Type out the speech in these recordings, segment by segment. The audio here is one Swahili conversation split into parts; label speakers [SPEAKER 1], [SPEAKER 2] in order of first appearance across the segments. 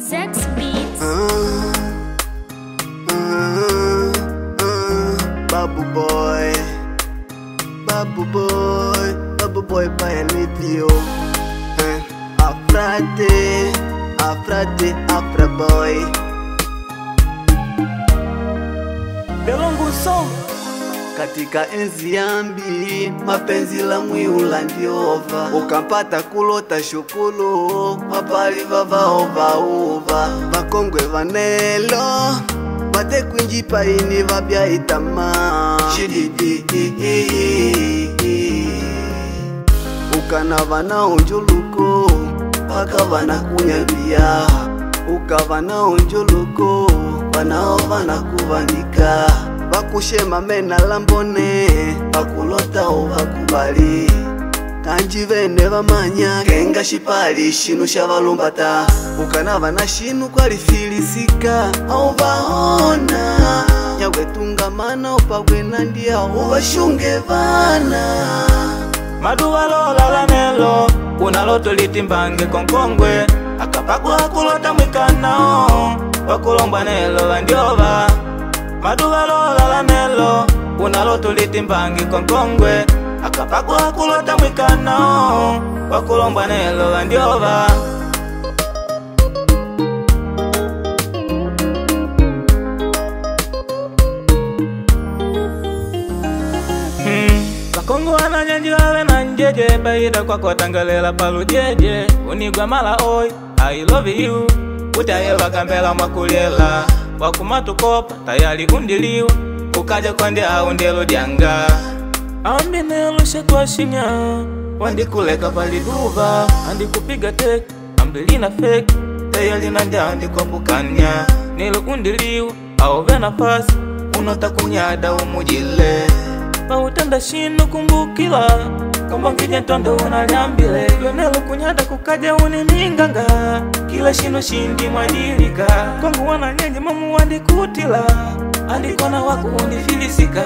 [SPEAKER 1] Sex Beats.
[SPEAKER 2] Babu boy, Babu boy, Babu boy paya nitio. Afrate, Afrate, Afra boy.
[SPEAKER 3] Belongo song.
[SPEAKER 2] Katika enzi yambi, mapenzi la mwiula ndiova. Ukampata kulota shukulu, mapali vava ova uva. Vakongwe vanelo, bate kunjipa ini vabia itama. Shididi, ukana vana unjuluko, paka vana kunyabia. Ukavana unjuluko, vanao vana kuvanika. Vakushema mena lambone, vakulota ovakubali. Kanji vene vamanya, kenga shipali shinu shavalumbata. Ukana vana shinu kwalifilisika, au vaona. Nyagwe tungamana upagwe nandia, uvashunge vana.
[SPEAKER 3] Maduwa lola lanelo, unaloto litimbange konkongwe. Akapagwa kulota mwikanao, wakulomba nelo vandiova. Maduwa lola lanelo, unaloto litimbange konkongwe. Akapagwa kulota mwikanao, wakulomba nelo vandiova. Kongo wananyanji wawe na njeje, baida kwa kwa tangalela palu jeje. Unigwa mala oi, I love you. Utayewa kambela makulela, wakumatu kopa, tayari undiliwa. Ukaja konde aundelo dianga. Ambinelo shetwa shinya, wandi kuleka paliduva. Andi kupiga tek, ambelina fake. Tayari nanja andi kwa pukanya. Nilo undiliwa, au vena fasi. Unota kunyada umujile. Mautanda shinu kumbukila, kumbangija ntondo unaliambile. Lwenelo kunyada kukaja unininganga, kila shinu shindi mwadilika. Kongu wananyenye mamu wandi kutila, andikona waku unifilisika.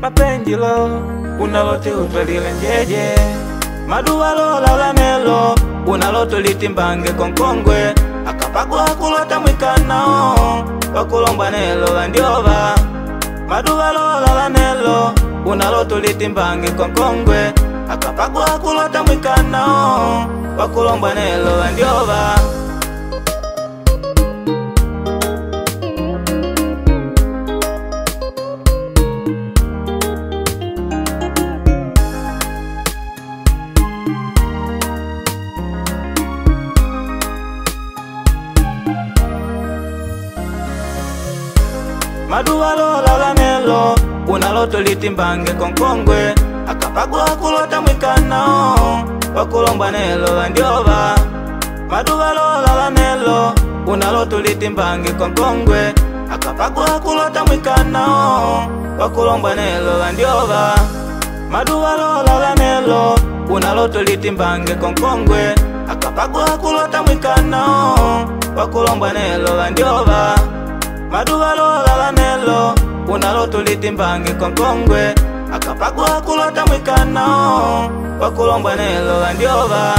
[SPEAKER 3] Mapenjilo, unalote utwalile njeje. Maduwa lola lanelo, unaloto litimbange konkongwe. Akapagwa kulota mwikanao, wakulomba nelo vandiova. Maduwa lola lanelo, unaloto litimbange konkongwe. Akapagwa kulota mwikanao, wakulomba nelo vandiova. Maduwa lola lanelo, unaloto litimbange konkongwe. Akapagwa kulota mwikanao, wakulomba nelo vandiova. Maduwa lola lanelo, unaloto litimbange konkongwe. Akapagwa kulota mwikanao, wakulomba nelo vandiova. Maduwa lola lanelo, unaloto litimbange konkongwe. Akapagwa kulota mwikanao, wakulomba nelo vandiova. Maduwa lola lanelo, unaloto litimbange konkongwe. Akapagwa kulota mwikanao, wakulomba nelo vandiova.